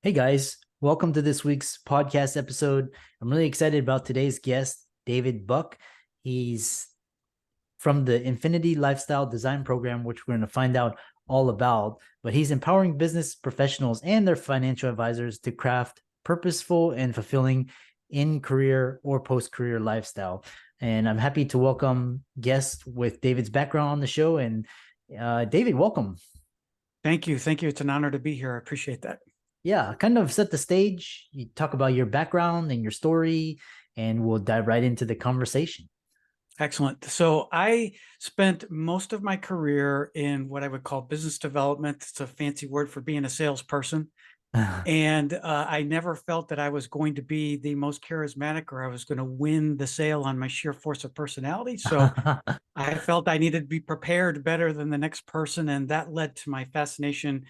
Hey guys, welcome to this week's podcast episode. I'm really excited about today's guest, David Buck. He's from the Infinity Lifestyle Design Program, which we're going to find out all about. But he's empowering business professionals and their financial advisors to craft purposeful and fulfilling in-career or post-career lifestyle. And I'm happy to welcome guests with David's background on the show. And David, welcome. Thank you. Thank you. It's an honor to be here. I appreciate that. Yeah, kind of set the stage. You talk about your background and your story, and we'll dive right into the conversation. Excellent. So I spent most of my career in what I would call business development. It's a fancy word for being a salesperson. And I never felt that I was going to be the most charismatic or I was going to win the sale on my sheer force of personality. So I felt I needed to be prepared better than the next person. And that led to my fascination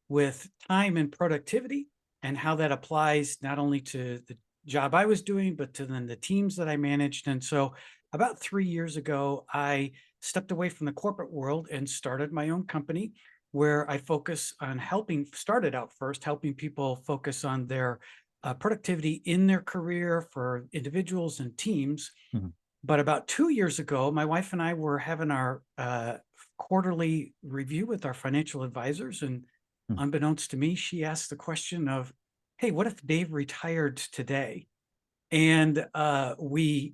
with time and productivity and how that applies not only to the job I was doing, but to then the teams that I managed. And so about 3 years ago, I stepped away from the corporate world and started my own company where I focus on started out first, helping people focus on their productivity in their career for individuals and teams. Mhm. But about 2 years ago, my wife and I were having our quarterly review with our financial advisors. And Mhm. unbeknownst to me, she asked the question of, hey, what if Dave retired today? And we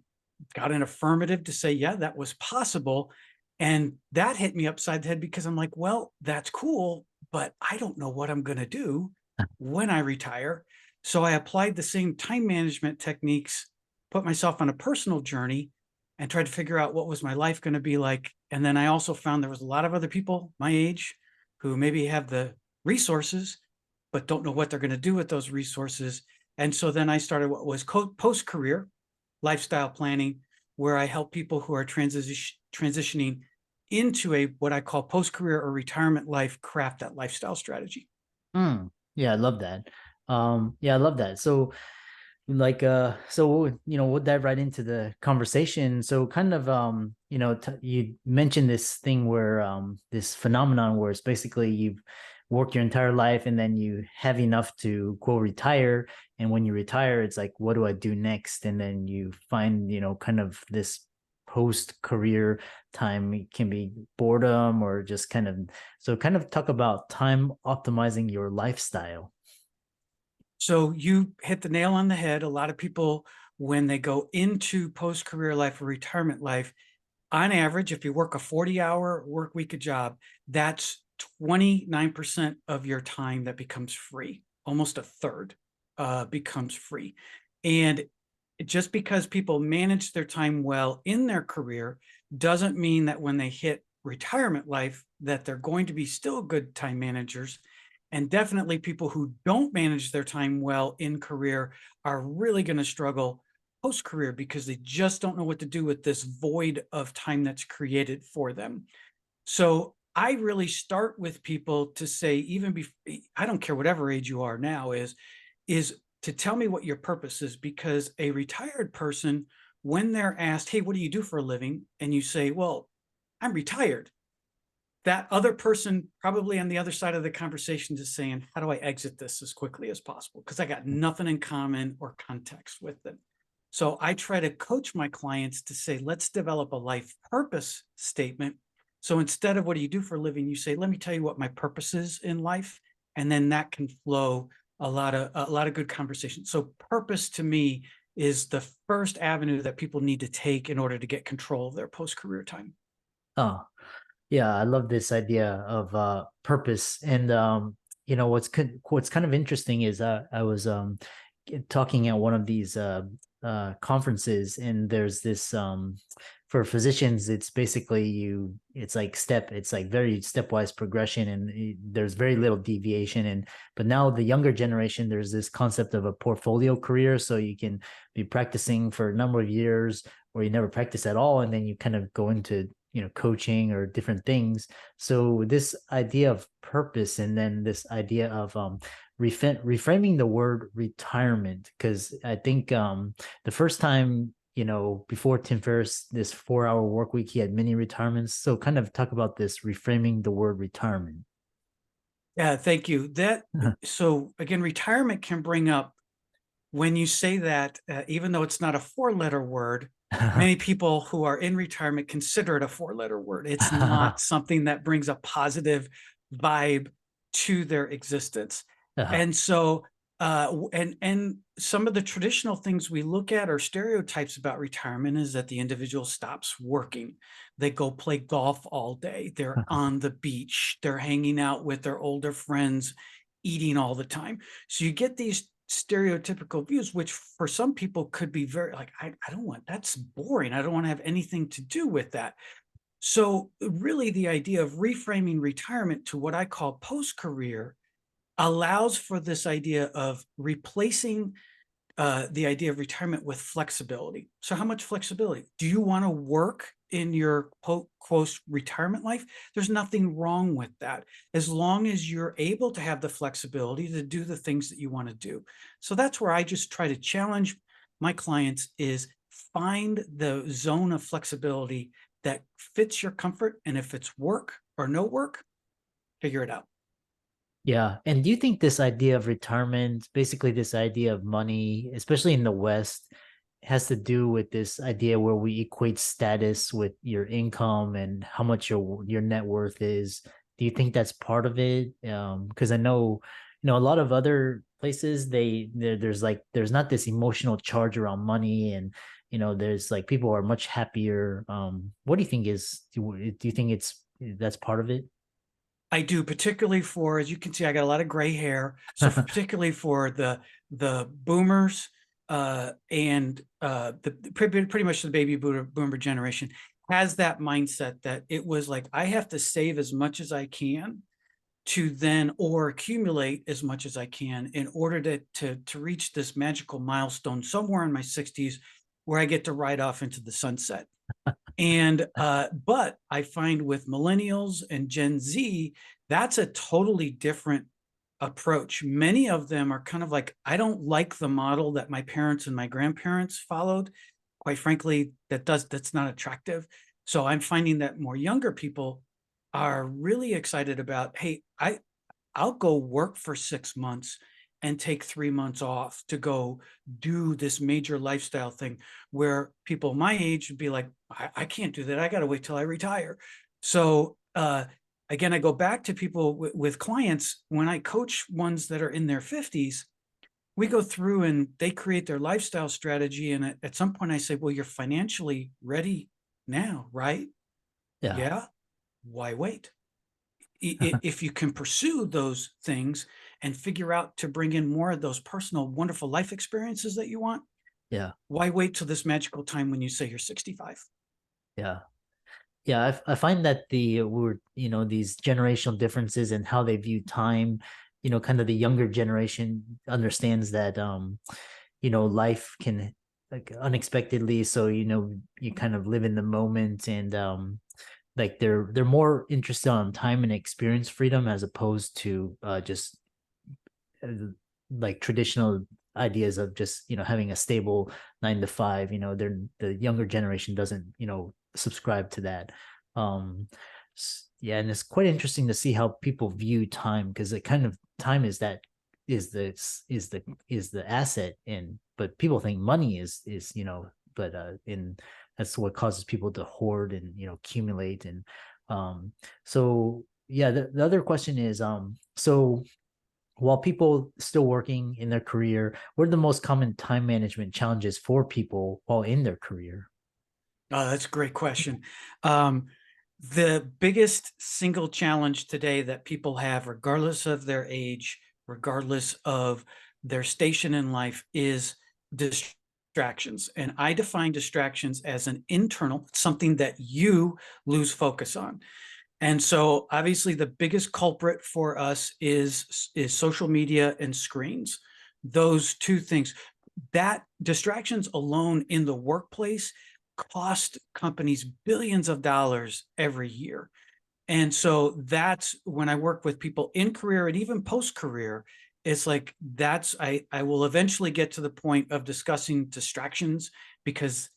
got an affirmative to say, yeah, that was possible. And that hit me upside the head because I'm like, well, that's cool, but I don't know what I'm going to do when I retire. So I applied the same time management techniques, put myself on a personal journey, and tried to figure out what was my life going to be like. And then I also found there was a lot of other people my age who maybe have the resources, but don't know what they're going to do with those resources. And so then I started what was post-career lifestyle planning, where I help people who are transitioning into a what I call post-career or retirement life craft that lifestyle strategy. Yeah, I love that. Yeah, I love that. So we'll dive right into the conversation. So kind of you mentioned this thing where this phenomenon where it's basically you've worked your entire life and then you have enough to quote retire, and when you retire it's like, what do I do next? And then you find, kind of this post career time. It can be boredom or just kind of talk about time optimizing your lifestyle. So you hit the nail on the head. A lot of people, when they go into post-career life or retirement life, on average, if you work a 40-hour work week a job, that's 29% of your time that becomes free. Almost a third becomes free. And just because people manage their time well in their career doesn't mean that when they hit retirement life that they're going to be still good time managers. And definitely people who don't manage their time well in career are really going to struggle post career because they just don't know what to do with this void of time that's created for them. So I really start with people to say, even before, I don't care whatever age you are now, is to tell me what your purpose is, because a retired person, when they're asked, hey, what do you do for a living? And you say, well, I'm retired. That other person probably on the other side of the conversation is saying, how do I exit this as quickly as possible? Because I got nothing in common or context with them. So I try to coach my clients to say, let's develop a life purpose statement. So instead of what do you do for a living, you say, let me tell you what my purpose is in life. And then that can flow a lot of good conversation. So purpose to me is the first avenue that people need to take in order to get control of their post-career time. Oh, yeah, I love this idea of purpose. And what's kind of interesting is I was talking at one of these conferences, and there's this for physicians, it's basically it's like very stepwise progression, and there's very little deviation. And but now the younger generation, there's this concept of a portfolio career, so you can be practicing for a number of years, or you never practice at all, and then you kind of go into coaching or different things. So this idea of purpose, and then this idea of reframing the word retirement, because I think the first time, before Tim Ferriss, this 4-hour work week, he had many retirements. So kind of talk about this reframing the word retirement. Yeah, thank you. So again, retirement can bring up, when you say that, even though it's not a four-letter word, many people who are in retirement consider it a four-letter word. It's not something that brings a positive vibe to their existence. Uh, And so, and some of the traditional things we look at or stereotypes about retirement is that the individual stops working. They go play golf all day. They're on the beach. They're hanging out with their older friends, eating all the time. So you get these stereotypical views, which for some people could be very like, I don't want, that's boring. I don't want to have anything to do with that. So really the idea of reframing retirement to what I call post-career allows for this idea of replacing the idea of retirement with flexibility. So how much flexibility? Do you want to work in your post retirement life? There's nothing wrong with that, as long as you're able to have the flexibility to do the things that you want to do. So that's where I just try to challenge my clients is find the zone of flexibility that fits your comfort. And if it's work or no work, figure it out. Yeah. And do you think this idea of retirement, basically this idea of money, especially in the West, has to do with this idea where we equate status with your income and how much your net worth is? Do you think that's part of it? Because I know, a lot of other places there's not this emotional charge around money, and there's like people are much happier. What do you think do you think that's part of it? I do, particularly for, as you can see, I got a lot of gray hair. So particularly for the boomers and pretty much the baby boomer generation has that mindset that it was like, I have to save as much as I can to then or accumulate as much as I can in order to reach this magical milestone somewhere in my 60s where I get to ride off into the sunset. And but I find with millennials and Gen Z, that's a totally different approach. Many of them are kind of like, I don't like the model that my parents and my grandparents followed. Quite frankly, that's not attractive. So I'm finding that more younger people are really excited about, hey, I'll go work for 6 months and take 3 months off to go do this major lifestyle thing, where people my age would be like, I can't do that. I got to wait till I retire. So again, I go back to people with clients when I coach ones that are in their 50s. We go through and they create their lifestyle strategy. And at some point I say, well, you're financially ready now, right? Yeah. Yeah. Why wait? If you can pursue those things and figure out to bring in more of those personal, wonderful life experiences that you want, Yeah. why wait till this magical time when you say you're 65? Yeah. Yeah, I find that these generational differences in how they view time, kind of the younger generation understands that life can like unexpectedly, so you kind of live in the moment, and like they're more interested on time and experience freedom as opposed to just uh, like traditional ideas of just having a stable 9 to 5. The younger generation doesn't subscribe to that. Yeah, and it's quite interesting to see how people view time, because it kind of time is the asset, and but people think money is but in that's what causes people to hoard and accumulate. And so yeah, the other question is so while people still working in their career, what are the most common time management challenges for people while in their career? That's a great question. Um, the biggest single challenge today that people have, regardless of their age, regardless of their station in life, is distractions. And I define distractions as an internal, something that you lose focus on. And so obviously the biggest culprit for us is social media and screens. Those two things, that distractions alone in the workplace cost companies billions of dollars every year. And so that's when I work with people in career and even post career, it's like I will eventually get to the point of discussing distractions, because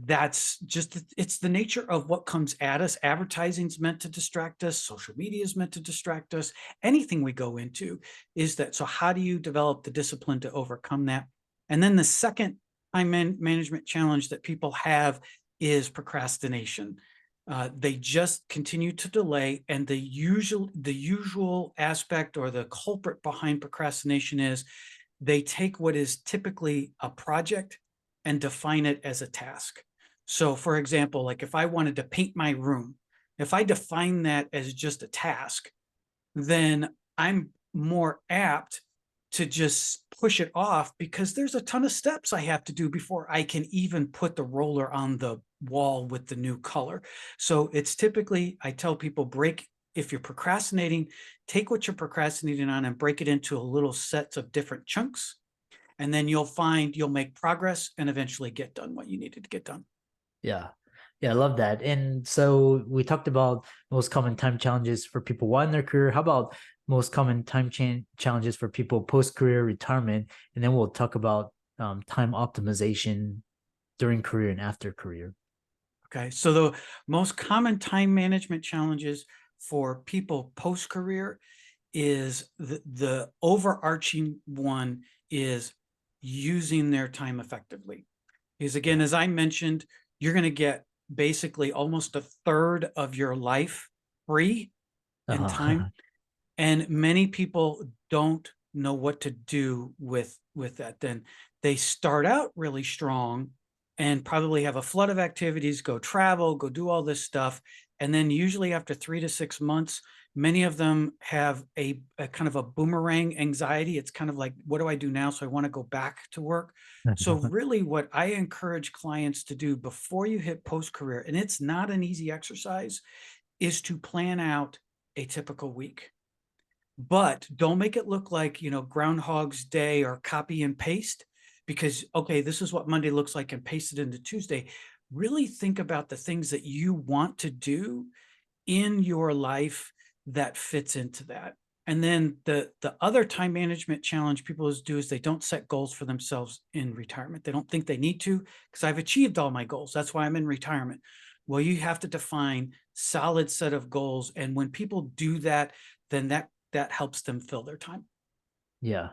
that's just, it's the nature of what comes at us. Advertising's meant to distract us, social media is meant to distract us. Anything we go into is that. So how do you develop the discipline to overcome that? And then the second management challenge that people have is procrastination. They just continue to delay, and the usual aspect or the culprit behind procrastination is they take what is typically a project and define it as a task. So, for example, like if I wanted to paint my room, if I define that as just a task, then I'm more apt to just push it off because there's a ton of steps I have to do before I can even put the roller on the wall with the new color. So it's typically, I tell people, if you're procrastinating, take what you're procrastinating on and break it into a little sets of different chunks. And then you'll find you'll make progress and eventually get done what you needed to get done. Yeah. Yeah, I love that. And so we talked about most common time challenges for people while in their career. How about most common challenges for people post-career retirement? And then we'll talk about time optimization during career and after career. Okay. So the most common time management challenges for people post career is the overarching one is using their time effectively. Because again, Yeah. as I mentioned, you're going to get basically almost a third of your life free in Uh-huh. time. And many people don't know what to do with that. Then they start out really strong and probably have a flood of activities, go travel, go do all this stuff. And then usually after 3 to 6 months, many of them have a kind of a boomerang anxiety. It's kind of like, what do I do now? So I want to go back to work. So really what I encourage clients to do before you hit post-career, and it's not an easy exercise, is to plan out a typical week. But don't make it look like, Groundhog's Day or copy and paste, because, okay, this is what Monday looks like and paste it into Tuesday. Really think about the things that you want to do in your life that fits into that. And then the other time management challenge people do is they don't set goals for themselves in retirement. They don't think they need to, because I've achieved all my goals. That's why I'm in retirement. Well, you have to define solid set of goals. And when people do that, then that helps them fill their time. Yeah.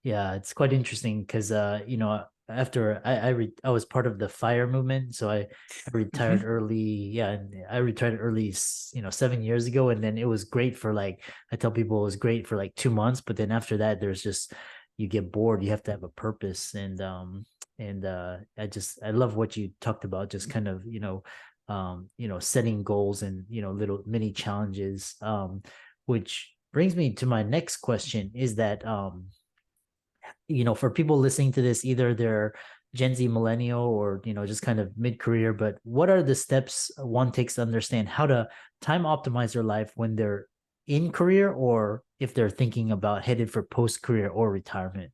Yeah, it's quite interesting because after I was part of the fire movement, so I retired Mhm. early. Yeah, and I retired early, 7 years ago, and then it was great for like I tell people it was great for like 2 months, but then after that, there's just you get bored. You have to have a purpose, and I love what you talked about, just kind of setting goals and little mini challenges. Which brings me to my next question: is that for people listening to this, either they're Gen Z millennial or, just kind of mid-career, but what are the steps one takes to understand how to time optimize their life when they're in career or if they're thinking about headed for post-career or retirement?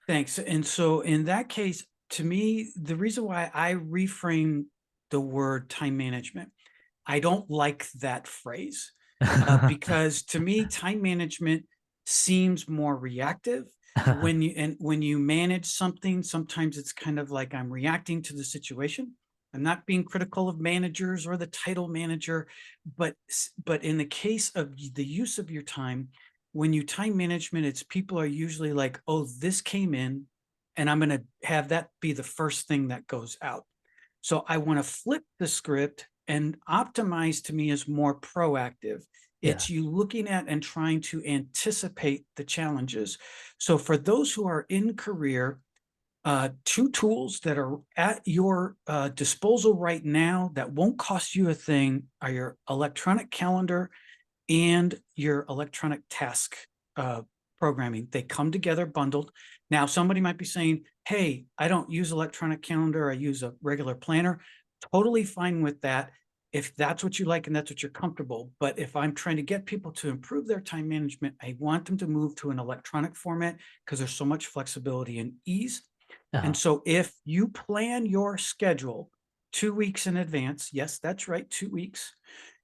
Thanks. And so in that case, to me, the reason why I reframe the word time management, I don't like that phrase, because to me, time management seems more reactive. When you manage something, sometimes it's kind of like I'm reacting to the situation. I'm not being critical of managers or the title manager, but in the case of the use of your time, when you time management, it's people are usually like, oh, this came in, and I'm going to have that be the first thing that goes out. So I want to flip the script, and optimize to me is more proactive. Yeah. It's you looking at and trying to anticipate the challenges. So for those who are in career, two tools that are at your disposal right now that won't cost you a thing are your electronic calendar and your electronic task uh, programming. They come together bundled. Now, somebody might be saying, hey, I don't use electronic calendar, I use a regular planner. Totally fine with that if that's what you like and that's what you're comfortable. But if I'm trying to get people to improve their time management, I want them to move to an electronic format because there's so much flexibility and ease. And Uh-huh. so if you plan your schedule 2 weeks in advance, yes, that's right, 2 weeks.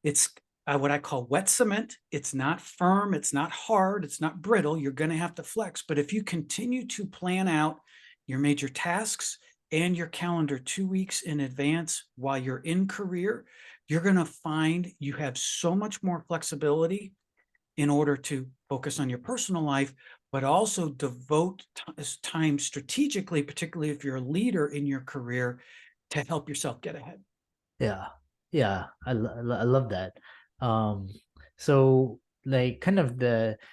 It's what I call wet cement. It's not firm, it's not hard, it's not brittle. You're going to have to flex. But if you continue to plan out your major tasks and your calendar 2 weeks in advance while you're in career, you're going to find you have so much more flexibility in order to focus on your personal life, but also devote time strategically, particularly if you're a leader in your career, to help yourself get ahead. Yeah. Yeah. I love that. Um, so like kind of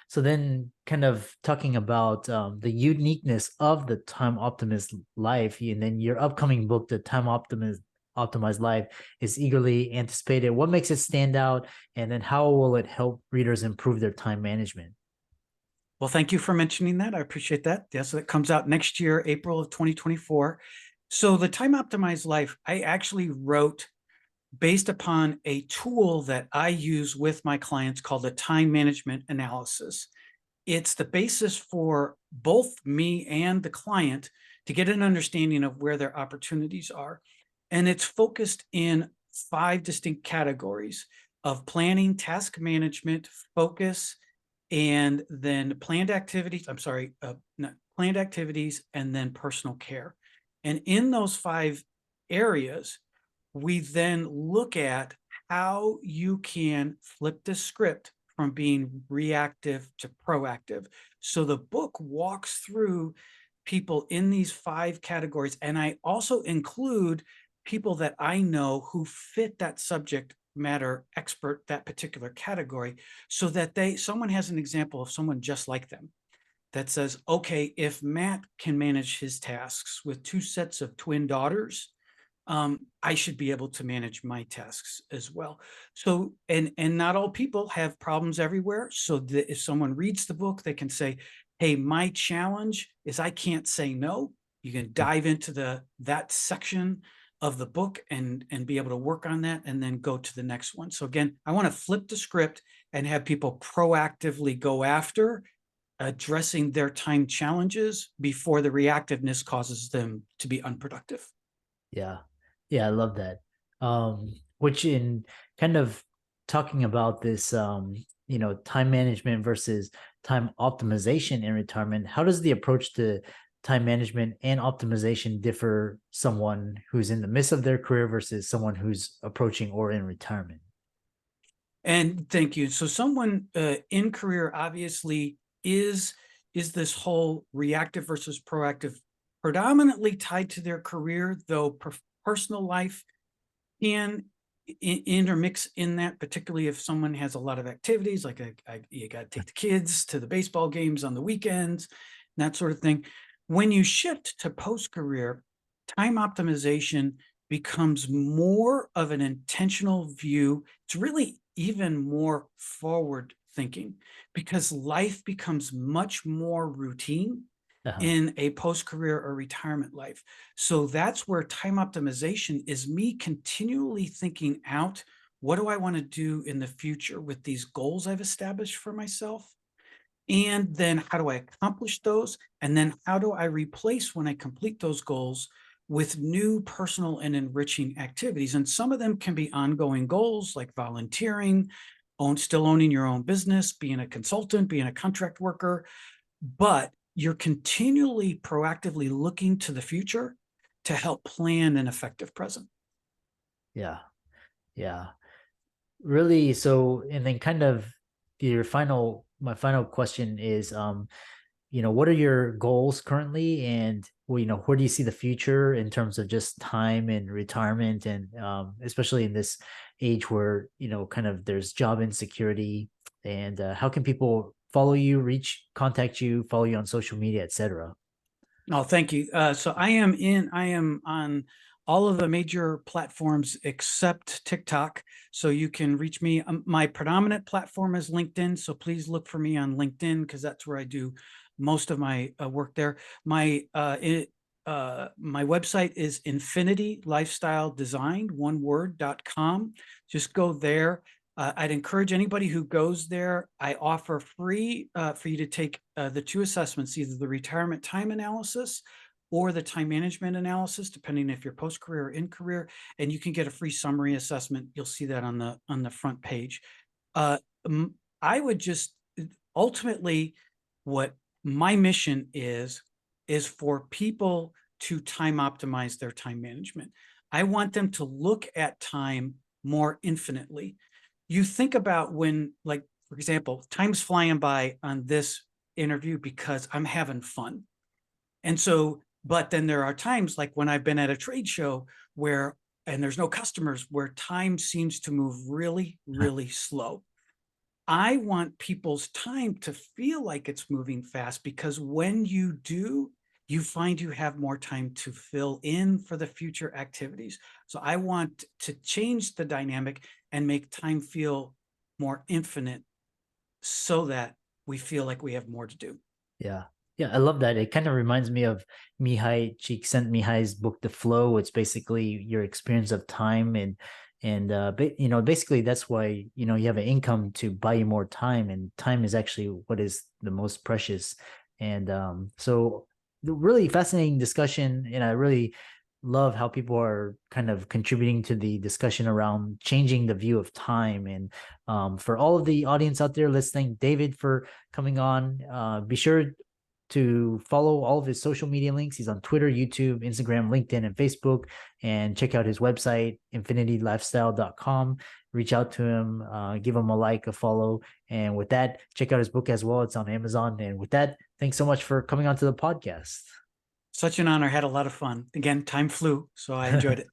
so then kind of talking about the uniqueness of the time optimist life, and then your upcoming book, The Time Optimized Life, is eagerly anticipated. What makes it stand out? And then how will it help readers improve their time management? Well, thank you for mentioning that. I appreciate that. Yes, it comes out next year, April of 2024. So the Time Optimized Life, I actually wrote based upon a tool that I use with my clients called a time management analysis. It's the basis for both me and the client to get an understanding of where their opportunities are. And it's focused in 5 distinct categories of planning, task management, focus, and then planned activities. I'm sorry, not planned activities, and then personal care. And in those 5 areas, we then look at how you can flip the script from being reactive to proactive. So the book walks through people in these 5 categories. And I also include people that I know who fit that subject matter expert, that particular category, so that someone has an example of someone just like them that says, okay, if Matt can manage his tasks with 2 sets of twin daughters, I should be able to manage my tasks as well. So, and not all people have problems everywhere. So that if someone reads the book, they can say, hey, my challenge is I can't say no. You can dive into that section of the book and be able to work on that and then go to the next one. So again, I want to flip the script and have people proactively go after addressing their time challenges before the reactiveness causes them to be unproductive. Yeah. Yeah, I love that. Which in kind of talking about this time management versus time optimization in retirement, how does the approach to time management and optimization differ someone who's in the midst of their career versus someone who's approaching or in retirement? And thank you. So someone in career obviously is this whole reactive versus proactive predominantly tied to their career, though personal life can intermix in that, particularly if someone has a lot of activities, like you got to take the kids to the baseball games on the weekends, that sort of thing. When you shift to post-career, time optimization becomes more of an intentional view. It's really even more forward thinking because life becomes much more routine Uh-huh. in a post-career or retirement life. So that's where time optimization is me continually thinking out, what do I want to do in the future with these goals I've established for myself? And then how do I accomplish those? And then how do I replace when I complete those goals with new personal and enriching activities? And some of them can be ongoing goals like volunteering, still owning your own business, being a consultant, being a contract worker, but you're continually proactively looking to the future to help plan an effective present. Yeah. Yeah. Really, so and then kind of my final question is what are your goals currently, and well, where do you see the future in terms of just time and retirement, and especially in this age where kind of there's job insecurity, and how can people follow you, contact you, follow you on social media, etc. Oh, thank you. So I am on all of the major platforms except TikTok. So you can reach me. My predominant platform is LinkedIn. So please look for me on LinkedIn because that's where I do most of my work there. My website is Infinity Lifestyle Design, one word.com. Just go there. I'd encourage anybody who goes there. I offer free for you to take the 2 assessments, either the retirement time analysis or the time management analysis, depending if you're post-career or in career, and you can get a free summary assessment. You'll see that on the front page. Uh, I would just ultimately what my mission is for people to time optimize their time management. I want them to look at time more infinitely. You think about when, like, for example, time's flying by on this interview because I'm having fun. And so, but then there are times like when I've been at a trade show where, and there's no customers, where time seems to move really, really slow. I want people's time to feel like it's moving fast, because when you do, you find you have more time to fill in for the future activities. So I want to change the dynamic and make time feel more infinite so that we feel like we have more to do. Yeah. Yeah, I love that. It kind of reminds me of Mihai Csikszentmihalyi's book, The Flow. It's basically your experience of time, and basically that's why, you have an income to buy you more time, and time is actually what is the most precious. And so the really fascinating discussion, and I really love how people are kind of contributing to the discussion around changing the view of time. And for all of the audience out there listening, David for coming on. Be sure to follow all of his social media links. He's on Twitter, YouTube, Instagram, LinkedIn, and Facebook. And check out his website, infinitylifestyle.com. Reach out to him, give him a like, a follow. And with that, check out his book as well. It's on Amazon. And with that, thanks so much for coming on to the podcast. Such an honor. Had a lot of fun. Again, time flew, so I enjoyed it.